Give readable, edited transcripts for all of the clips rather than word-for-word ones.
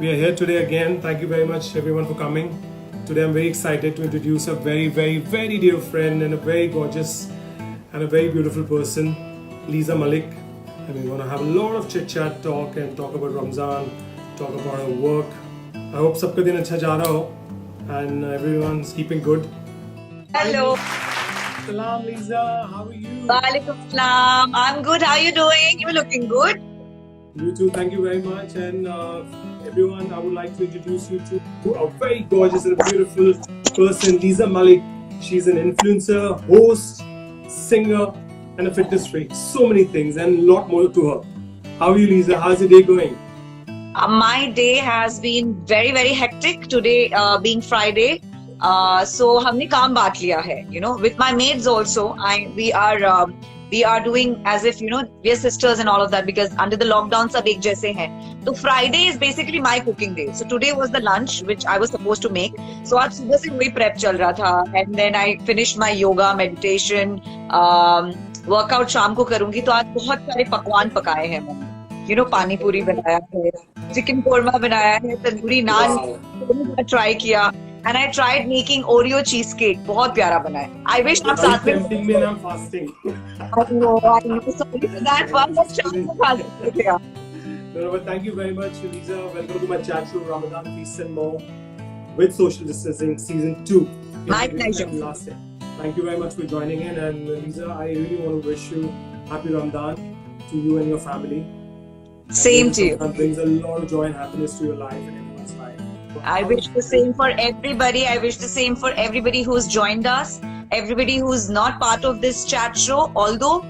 We are here today again. Thank you very much, everyone, for coming. Today, I'm very excited to introduce a very, very, very dear friend and a very gorgeous and a very beautiful person, Liza Malik. And we're going to have a lot of chit chat, talk, and talk about Ramzan, talk about her work. I hope सबका दिन अच्छा जा रहा हो and everyone's keeping good. Hello. Salam, Liza. How are you? Walaikum salam. I'm good. How are you doing? You're looking good. You too. Thank you very much. And everyone, I would like to introduce you to a very gorgeous and beautiful person, Liza Malik. She's an influencer, host, singer, and a fitness freak. So many things and a lot more to her. How are you, Liza? How's your day going? My day has been very, very hectic today, being Friday. So हमने काम बांट लिया है, you know, with my maids also. We are doing as if, you know, we are sisters and all of that because under the lockdown सब एक जैसे हैं. So Friday is basically my cooking day. So today was the lunch which I was supposed to make. So आज सुबह से वही prep चल रहा था and then I finished my yoga, meditation, workout शाम को करूँगी तो आज बहुत सारे पकवान पकाए हैं मैंने. You know, पानी पूरी बनाया है, चिकन कोरमा बनाया है, तंदूरी नान ट्राई किया. And I tried making Oreo cheesecake. बहुत प्यारा बना है. I wish आप साथ में. Tempting me and I'm fasting. I know. Sorry for that one. बस शाम को खा सकते थे आप. No, but thank you very much, Liza. Welcome to my chat show, Ramadan Feast and More, with Social Distancing Season 2. My pleasure. Last year. Thank you very much for joining in. And Liza, I really want to wish you Happy Ramadan to you and your family. Same to you. That brings a lot of joy and happiness to your life and everyone's life. I wish the same for everybody. I wish the same for everybody who's joined us, everybody who's not part of this chat show, although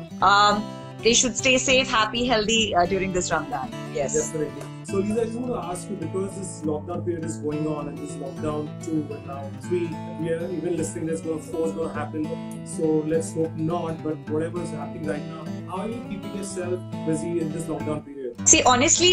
they should stay safe, happy, healthy during this Ramadan. Yes. Definitely. So Liza, I just want to ask you, because this lockdown period is going on and this lockdown 2 and now 3, we are even listening there's going to 4 is going to happen. So let's hope not, but whatever is happening right now, how are you keeping yourself busy in this lockdown period? See, honestly,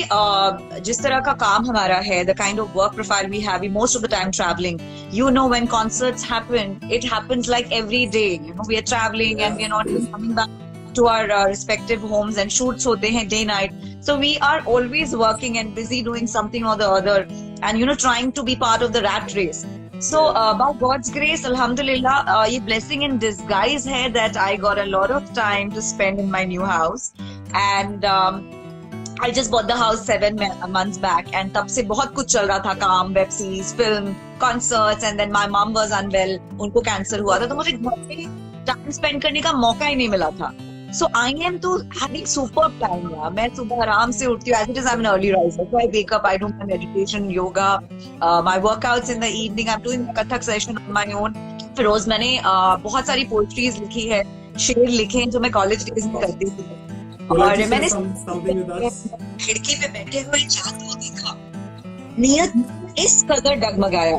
जिस तरह का काम हमारा है, the kind of work profile we have, we most of the time traveling. You know, when concerts happen, it happens like every day. You know, we are traveling and we are not even coming back to our respective homes, and shoots होते हैं day night. So we are always working and busy doing something or the other, and you know, trying to be part of the rat race. So by God's grace, Alhamdulillah, ये blessing in disguise है that I got a lot of time to spend in my new house, and I just bought the house 7 months back, and तब से बहुत कुछ चल रहा था, काम, web series, film, concerts, and then my mom was unwell, उनको cancer हुआ था, तो मुझे घर पे टाइम स्पेंड करने का मौका ही नहीं मिला था. So I am to having superb time यार. मैं सुबह आराम से उठती हूँ. As it is, I'm an early riser. So I wake up, I do my meditation, yoga, my workouts in the evening. I'm doing Kathak session on my own. फिर रोज मैंने बहुत सारी पोएट्रीज लिखी है, शेर लिखे हैं जो मैं कॉलेज डेज में करती थी. और मैंने खिड़की पे बैठे हुए चांद को देखा. नियत इस कदर डगमगाया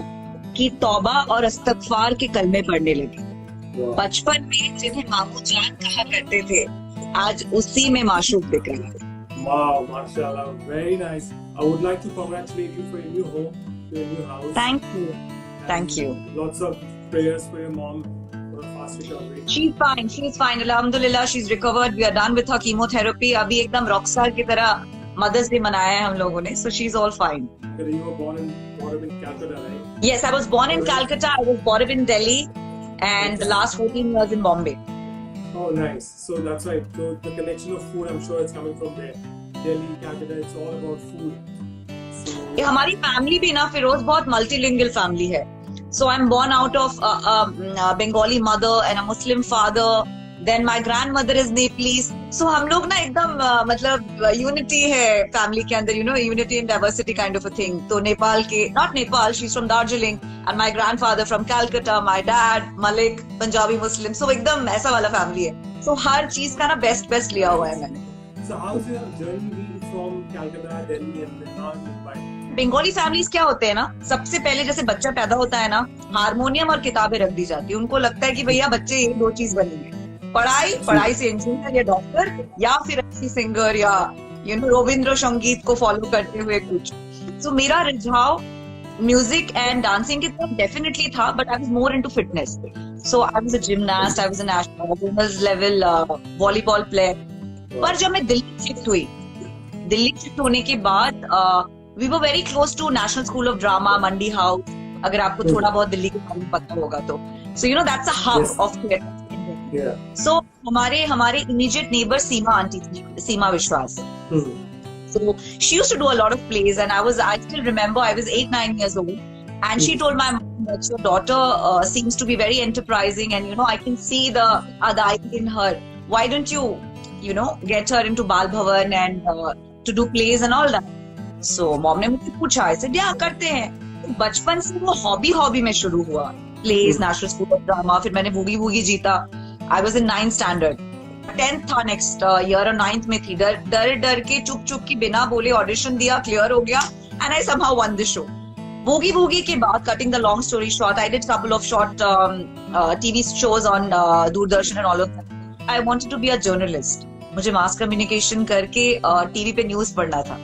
कि तौबा और इस्तगफार के कलमे पढ़ने लगे. बचपन में जिन्हें मामू जान कहा करते थे, आज उसी में माशूक दिख रहा है. Wow, mashallah, very nice. I would like to congratulate you for your new home, your new house. Thank you. Thank you. Lots of prayers for your mom for a fast recovery. She's fine. Alhamdulillah, she's recovered. We are done with her chemotherapy. अभी एकदम Rockstar की तरह mother's day मनाया है हम लोगों ने. So she's all fine. You were born in Calcutta, right? Yes, I was born in Calcutta. I was brought up in Delhi, and the last 14 years in Bombay. Oh, nice. So that's right. So the connection of food, I'm sure it's coming from there. Delhi, Calcutta, it's all about food. So हमारी family भी ना फिरोज बहुत multilingual family है. So I'm born out of a Bengali mother and a Muslim father. Then my grandmother is Nepalese. So हम लोग ना एकदम मतलब unity है family के अंदर, you know, unity and diversity kind of a thing. तो नेपाल के, not Nepal, she's from Darjeeling, and my grandfather from Calcutta, my dad Malik, Punjabi Muslim. So एकदम ऐसा वाला family है. So हर चीज का ना best लिया हुआ है मैंने. So how's your journey been from Calcutta, Delhi, and now Mumbai? Bengali families क्या होते हैं ना, सबसे पहले जैसे बच्चा पैदा होता है ना, हारमोनियम और किताबें रख दी जाती है. उनको लगता है कि भैया बच्चे ये 2 चीज बनेंगे, पढ़ाई से इंजीनियर या डॉक्टर, या फिर अच्छी सिंगर या यू नो रविंद्र संगीत को फॉलो करते हुए कुछ. सो मेरा रुझाव म्यूजिक एंड डांसिंग की तरफ डेफिनेटली था, but I was more into fitness. So I was a gymnast, I was a national level volleyball player. पर जब मैं दिल्ली शिफ्ट होने के बाद We were very close to National School of Drama, Mandi House. अगर आपको थोड़ा बहुत दिल्ली के बारे में पता होगा तो. So you know that's a hub of theatre in Delhi. Yeah. So हमारे immediate neighbor Seema auntie थी, Seema Vishwas. So she used to do a lot of plays, and I still remember I was 8-9 years old, and she told my mom that your daughter seems to be very enterprising, and I can see the Adai in her. Why don't you get her into Bal Bhavan and to do plays and all that? So mom ने मुझसे पूछा, I said yeah करते हैं. तो बचपन से वो hobby में शुरू हुआ. Plays, National School of Drama, फिर मैंने बूगी वूगी जीता. I was in 9th standard. 10th था next year और 9th में थी. डर के चुप की बिना बोले ऑडिशन दिया, क्लियर हो गया, and I somehow won the show. Boogie woogie के बाद, cutting the long story short, I did couple of short TV shows on Doordarshan and all of that. I wanted to be a journalist. मुझे mass communication करके TV पे news पढ़ना था.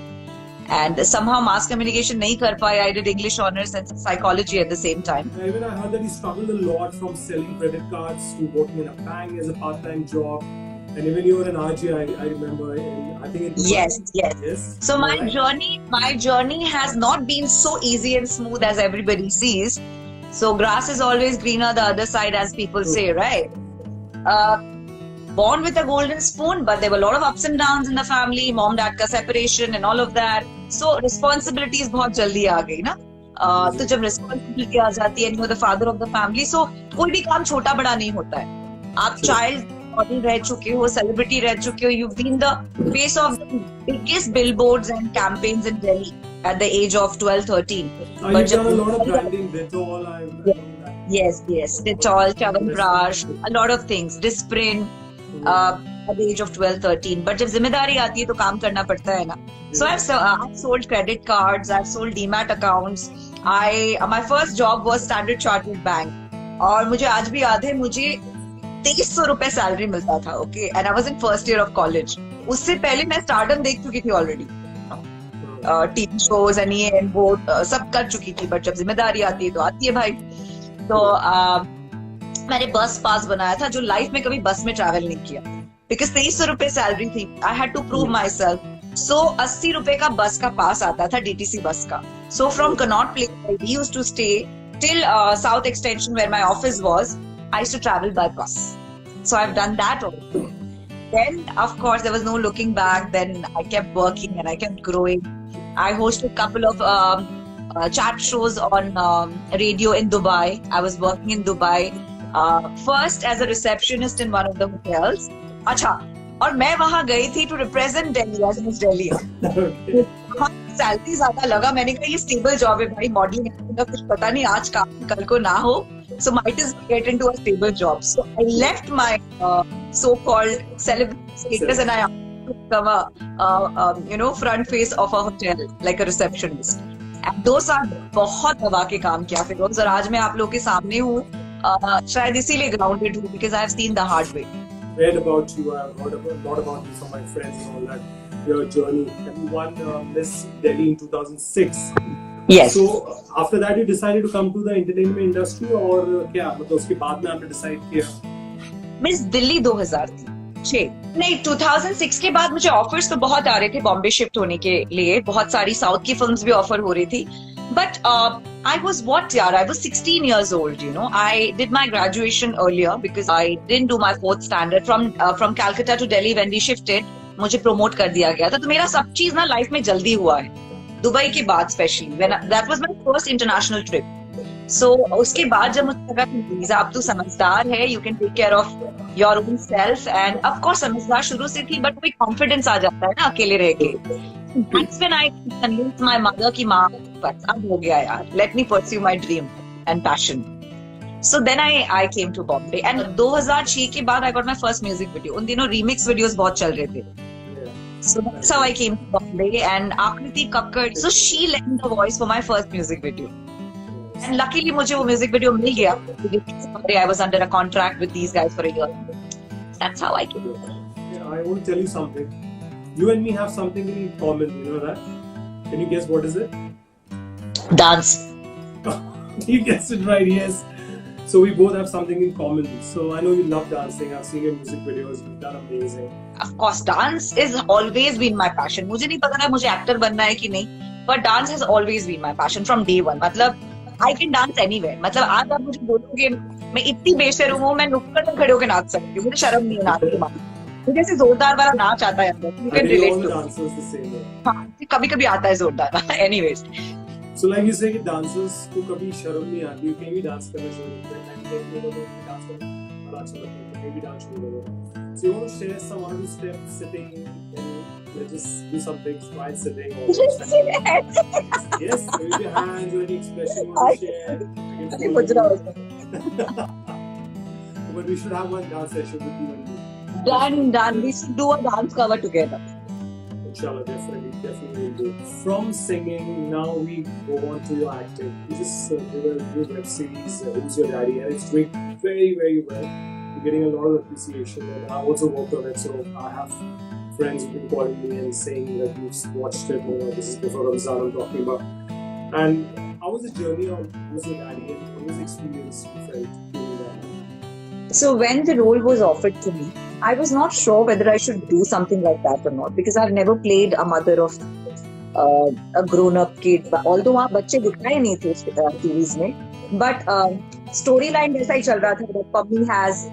And somehow mass communication नहीं कर पाया. I did English honors and psychology at the same time. Even I heard that he struggled a lot from selling credit cards to working in a bank as a part-time job. And even you were an RJ, I remember. I think it was Yes. So my journey has not been so easy and smooth as everybody sees. So grass is always greener the other side, as people say, right? Born with a golden spoon, but there were a lot of ups and downs in the family, mom dad ka separation and all of that. So responsibilities बहुत जल्दी आ गई ना. तो जब responsibility आ जाती है, you're the father of the family, so कोई भी काम छोटा बड़ा नहीं होता है. आप child model रह चुके हो, celebrity रह चुके हो, you've been the face of the biggest billboards and campaigns in Delhi at the age of 12-13. You've done a lot of branding, Dettol, I know that. Yes, Dettol, Chyawanprash, a lot of things, Disprin. At the age of 12-13, but जब जिम्मेदारी आती है तो काम करना पड़ता है ना. So I've sold credit cards, I've sold demat accounts. My first job was Standard Chartered Bank, और मुझे आज भी याद है, मुझे 2300 रुपए सैलरी मिलता था. Okay, and I was in first year of college. उससे पहले मैं स्टारडम देख चुकी थी already. TV shows and ये and वो सब कर चुकी थी, but जब जिम्मेदारी आती है तो आती है भाई. तो मैंने बस पास बनाया था, जो लाइफ में कभी बस में ट्रैवल नहीं किया, बिकॉज 2300 रुपए सैलरी थी. I had to prove myself. So 80 रुपए का बस का पास आता था, DTC बस का. So from Connaught Place we used to stay till South Extension where my office was. I used to travel by bus. So I have done that also. Then of course there was no looking back. Then I kept working and I kept growing. I hosted a couple of chat shows on radio in Dubai. I was working in Dubai. First as a receptionist in one of the hotels. अच्छा, और मैं वहाँ गई थी to represent Delhi as Miss Delhi. Salary ज्यादा लगा, मैंने कहा ये स्टेबल जॉब है भाई, मॉडलिंग का कुछ पता नहीं, आज का कल को ना हो. So might as well get into a stable job. So I left my so-called celebrity status and I become a front face of a hotel like a receptionist. And 2 साल बहुत दबा के काम किया फिर, और आज मैं आप लोग के सामने हूँ. शायद इसीलिए grounded हूँ, because I've seen the hard way. Read about you, I've heard a lot about you from my friends and all that. Your journey, and you won Miss Delhi in 2006. Yes. So after that you decided to come to the entertainment industry, और क्या मतलब उसके बाद में आपने decide किया? Miss Delhi 2006 नहीं, 2006 के बाद मुझे ऑफर्स तो बहुत आ रहे थे बॉम्बे शिफ्ट होने के लिए. बहुत सारी साउथ की फिल्म्स भी ऑफर हो रही थी. But I was I was 16 years old, I did my graduation earlier because I didn't do my 4th standard. From Calcutta to Delhi when we shifted, मुझे promote कर दिया गया था. तो मेरा सब चीज ना लाइफ में जल्दी हुआ है, दुबई के बाद specially. That was my first international trip. So उसके बाद जब मुझे लगा कि वीजा अब तू समझदार है, you can take care of your own self, and of course समझदार शुरू से थी, but कोई confidence आ जाता है ना अकेले रह के. That's when I convinced my mother कि माँ बस अब हो गया यार, let me pursue my dream and passion. So then I came to Bombay, and 2006 के बाद I got my first music video. उन दिनों remix videos बहुत चल रहे थे. So that's how I came to Bombay, and Akriti Kakkar, so she lent me the voice for my first music video. And luckily मुझे वो music video मिल गया. I was under a contract with these guys for a year. That's how I came. I want to tell you something. You and me have something in common, you know that? Can you guess what is it? Dance. You guessed it right, yes. So we both have something in common. So I know you love dancing. I've seen your music videos. You've done amazing. Of course, dance is always been my passion. मुझे नहीं पता था मुझे actor बनना है कि नहीं. but dance has always been my passion from day one. मतलब I can dance anywhere. मतलब आज आप मुझे बोलोगे मैं इतनी बेशर्म हूँ, मैं नुक्कड़ में खड़े होकर नाच सकती हूँ, मुझे शर्म नहीं है नाचने में। मुझे ऐसे जोरदार वाला नाच आता है अंदर, you can relate to. हाँ, कभी कभी आता है जोरदार वाला. Anyways. So like you say कि dancers को कभी शर्म नहीं आती, कहीं भी डांस करना शुरू करते हैं, डांस करना बड़ा अच्छा लगता है, कहीं भी डांस शुरू करो. So you want to share some one steps sitting and let's just do something while sitting. Yes, wave your hands or any expression you want to share. But we should have one dance session with you and me. Done. We should do a dance cover together. Inshallah, definitely will do. From singing, now we go on to your acting. You just did a new web series, Who's Your Daddy, and it's doing very, very well. You're getting a lot of appreciation, and I also worked on it, so I have friends who've been calling me and saying that you've watched it. This is before Ramzan I'm talking about. And how was the journey of Who's Your Daddy, and what was the experience you felt doing that? So when the role was offered to me, I was not sure whether I should do something like that or not, because I've never played a mother of a grown-up kid. Although वहाँ बच्चे दिखाए नहीं थे TVs में, but storyline जैसा ही चल रहा था that Pummy has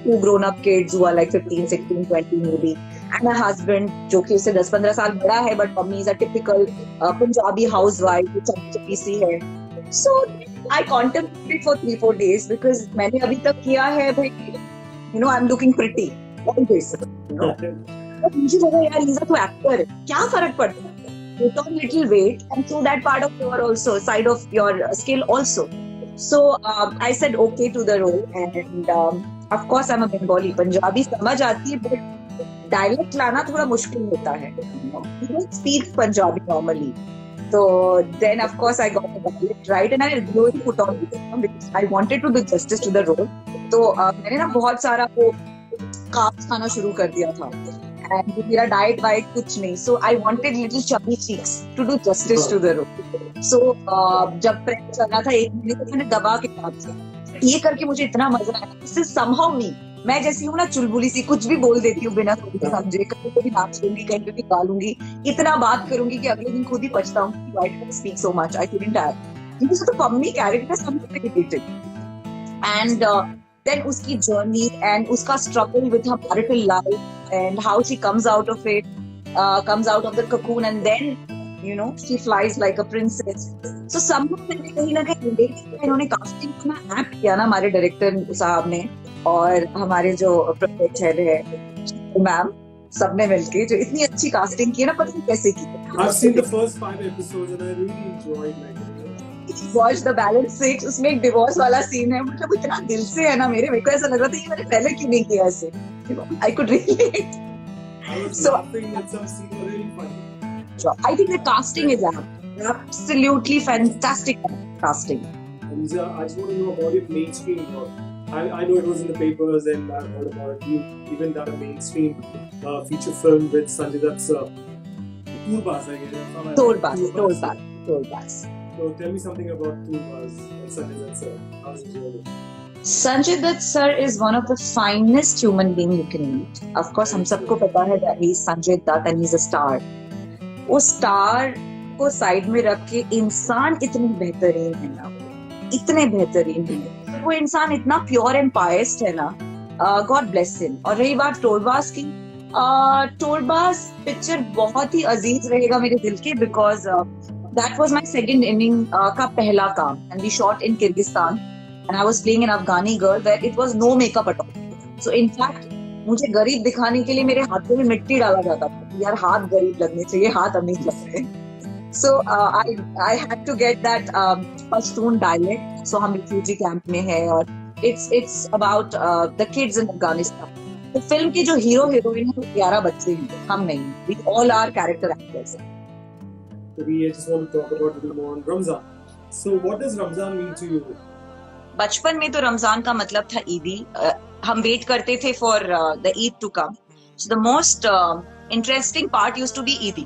2 grown-up kids who are like 15, 16, 20 maybe, and a husband जो कि उससे 10-15 साल बड़ा है, but Pummy is a typical Punjabi housewife जो चपी सी है. So I contemplated for 3-4 days because मैंने अभी तक किया है भाई, I'm looking pretty. Always, but मुझे लगा यार लीजा तू एक्टर है, क्या फर्क पड़ता है, put on little weight and show that part of your also side of your skill also. So I said okay to the role, and of course I'm a Bengali. Punjabi समझ आती है, but dialect लाना थोड़ा मुश्किल होता है. You don't speak Punjabi normally. So then of course I got the dialect right, and I really put on because I wanted to do justice to the role. तो मैंने ना बहुत सारा वो कार्ब्स खाना शुरू कर दिया था, एंड मेरा डाइट वाइट कुछ नहीं. So I wanted little chubby cheeks to do justice to the role. So जब प्रेप चल रहा था 1 महीने तक मैंने दबा के काम किया. ये करके मुझे इतना मजा आया. दिस इज समहाउ मी. मैं जैसी हूँ ना चुलबुली सी, कुछ भी बोल देती हूँ बिना सोचे समझे, कहीं भी नाच लूंगी, कहीं भी गालूंगी, इतना बात करूंगी कि अगले दिन खुद ही पछताऊं कि why did I speak so much. I couldn't have, because the Pammi character something related. And then uski journey and uska struggle with her marital life and how she comes out of it, comes out of the cocoon, and then she flies like a princess. So somehow मैंने कहीं ना कहीं relate किया. इन्होंने casting को ना act किया ना हमारे डायरेक्टर साहब ने और हमारे जो प्रोजेक्ट हेड है मैम, सबने मिलके जो इतनी अच्छी कास्टिंग की है ना, पता नहीं कैसे की. I've seen the first 5 episodes and I really enjoyed like Watch the balance 6. उसमें एक डिवोर्स वाला सीन है, मतलब इतना दिल से है ना मेरे को ऐसा लग रहा था ये मैंने पहले क्यों नहीं किया ऐसे. I could relate. I was So laughing at some scenes were really funny. I think the casting is absolutely fantastic casting. Lisa, I just want to know about your mainstream work. I know it was in the papers and I've heard about it. You've even done a mainstream feature film with Sanjay Dutt's Tourbaz, I guess. Tourbaz. So tell me something about Tourbaz and Sanjay Dutt sir. How's it going? Sanjay Dutt sir is one of the finest human being you can meet. Of course, हम सबको पता है that he is Sanjay Dutt and he's a star. वो star को side में रख के इंसान इतने बेहतरीन है ना, इतने बेहतरीन है वो इंसान, इतना प्योर एंड पायस्ट है ना. God bless him. और रही बात टोरबाज की, टोरबाज पिक्चर बहुत ही अजीज रहेगा मेरे दिल के, because that was my second inning का पहला काम, and we shot in Kyrgyzstan and I was playing an Afghani girl where it was no makeup at all. So in fact मुझे गरीब दिखाने के लिए मेरे हाथों में मिट्टी डाला जाता था, यार हाथ गरीब लगने चाहिए, हाथ अमीर लग रहे. So I had to get that Pashtun dialect. So हम refugee camp में है और it's about the kids in Afghanistan. तो फिल्म के जो हीरो हीरोइन है 11 बच्चे हैं, हम नहीं. We all are character actors. So we just want to talk about a little more on Ramzan. So what does Ramzan mean to you? बचपन में तो रमजान का मतलब था ईदी. हम वेट करते थे for the Eid to come. So the most interesting part used to be ईदी.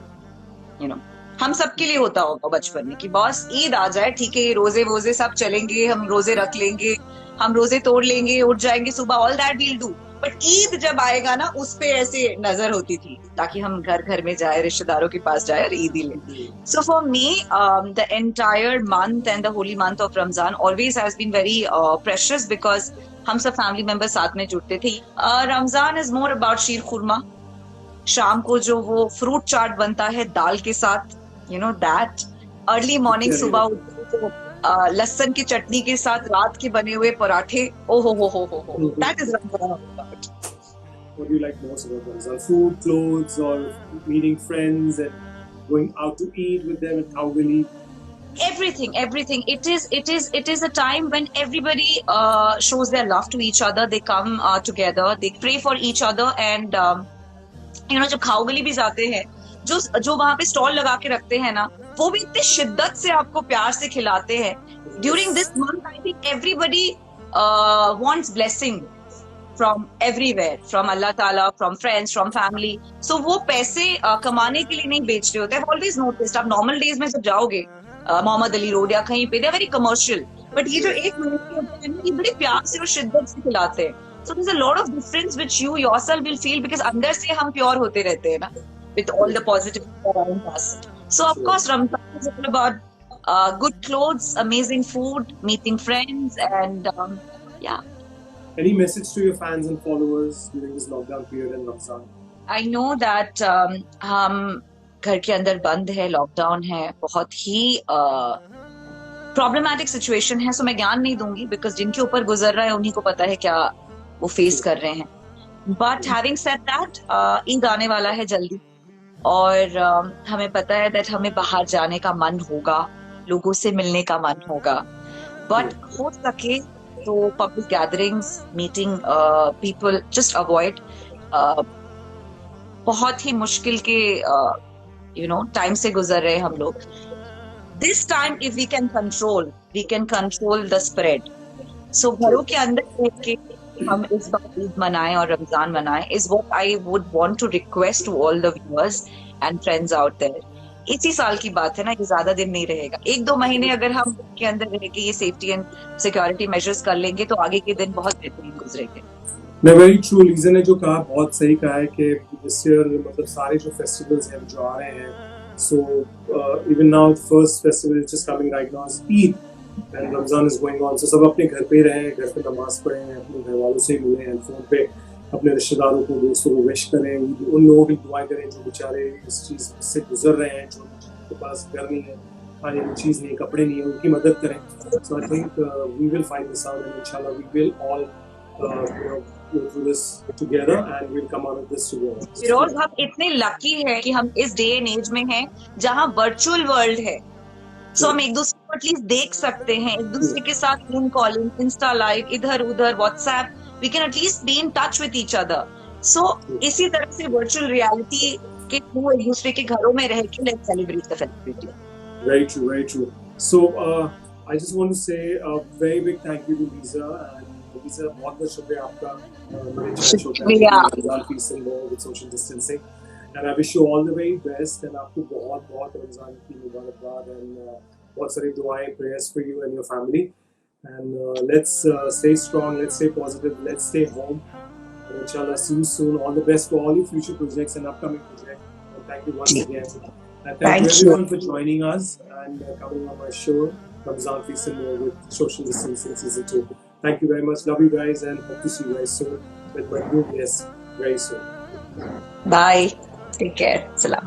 हम सबके लिए होता होगा बचपन में कि बॉस ईद आ जाए, ठीक है, रोजे वोजे सब चलेंगे, हम रोजे रख लेंगे, हम रोजे तोड़ लेंगे, उठ जाएंगे सुबह, all that we'll do. But Eid जब आएगा ना उस पे ऐसे नजर होती थी ताकि हम घर घर में जाए, रिश्तेदारों के पास जाए और ईद ही ले. So for me, the entire month and the holy month of Ramzan always has been very precious because हम सब फैमिली मेंबर साथ में जुड़ते थे. रमजान इज मोर अबाउट शीर खुरमा. शाम को जो वो फ्रूट चाट बनता है दाल के साथ, you know that. Early morning सुबह उठते तो लहसुन की चटनी के साथ रात के बने हुए पराठे. ओ हो that is Ramzan. What do you like most about Ramzan? Food, clothes, or meeting friends and going out to eat with them at Khawgali? Everything. It is a time when everybody shows their love to each other. They come together, they pray for each other, and जब खाओगली भी जाते हैं, जो वहां पे stall लगा के रखते हैं ना, वो भी इतनी शिद्दत से आपको प्यार से खिलाते हैं. During this month I think everybody wants blessing from everywhere, from Allah ताला, from friends, from family. So वो पैसे कमाने के लिए नहीं बेच रहे होते. आई ऑलवेज नोटिस्ड, आप नॉर्मल डेज में जब जाओगे मोहम्मद अली रोड या कहीं पे, they are very commercial, but ये जो एक महीने होते हैं ये बड़े प्यार से और शिद्दत से खिलाते हैं. So there's a lot of difference which you yourself will feel because अंदर से हम प्योर होते रहते हैं ना, with all the positivity around us. So of course Ramzan is all about good clothes, amazing food, meeting friends, and yeah. Any message to your fans and followers during this lockdown period in Ramzan? I know that हम घर के अंदर बंद है, lockdown है, बहुत ही problematic situation है. सो मैं ज्ञान नहीं दूंगी बिकॉज जिनके ऊपर गुजर रहा है उन्हीं को पता है क्या वो फेस कर रहे हैं. But having said that, Eid आने वाला है जल्दी और हमें पता है दैट हमें बाहर जाने का मन होगा, लोगों से मिलने का मन होगा, बट हो सके तो public gatherings, meeting people just avoid. बहुत ही मुश्किल के टाइम से गुजर रहे हम लोग. This time if we can control the spread. So घरों के अंदर रह के हम इस बार ईद मनाएं और रमजान मनाएं is what I would want to request to all the viewers and friends out there. इसी साल की बात है ना, ये ज्यादा दिन नहीं रहेगा. 1-2 महीने अगर हम के अंदर रह के ये सेफ्टी एंड सिक्योरिटी मेजर्स कर लेंगे तो आगे के दिन बहुत बेहतरीन गुजरेंगे. मैं वेरी ट्रू, लीजा ने जो कहा बहुत सही कहा है कि दिस ईयर मतलब सारे जो फेस्टिवल्स हैं जो आ रहे हैं, so even now first festival is just coming right now is Eid and Ramzan is going on. So सब अपने घर पे रहें, घर पे नमाज पढ़ें, अपने घर वालों से मिलें, एंड फोन पे अपने रिश्तेदारों को, दोस्तों को विश करें, उन लोगों की दुआएं करें जो बेचारे इस चीज़ से गुजर रहे हैं, जो उनके पास घर नहीं है, खाने की चीज़ नहीं, कपड़े नहीं है, उनकी मदद करें. So I think we will find this out and इंशाल्लाह we will all go through this together and we'll come out of this together. Firoz, हम इतने लकी हैं कि हम इस डे एंड एज में हैं जहां वर्चुअल वर्ल्ड है. सो हम एक दूसरे को एटलीस्ट देख सकते हैं, एक दूसरे के साथ फ़ोन कॉलिंग, इंस्टा लाइव, इधर उधर WhatsApp, we can at least be in touch with each other. So इसी तरह से वर्चुअल रियलिटी के थ्रू एक दूसरे के घरों में रह के let's celebrate the festivity. Very true, very true. So I just want to say a very big thank you to Lisa and Lisa, बहुत बहुत शुक्रिया आपका मेरे चैनल शो पे Ramzan feast with social distancing, and I wish you all the very best and आपको बहुत बहुत रमजान की मुबारकबाद and बहुत सारी दुआएं, prayers for you and your family, and let's stay strong, let's stay positive, let's stay home, and inshallah see you soon. All the best for all your future projects and upcoming projects, and thank you once again, and thank you everyone for joining us and coming on my show Ramzan Feast and More with Social Distancing Season 2. Thank you very much. Love you guys and hope to see you guys soon with my new guest very soon. Bye. Take care. Salam.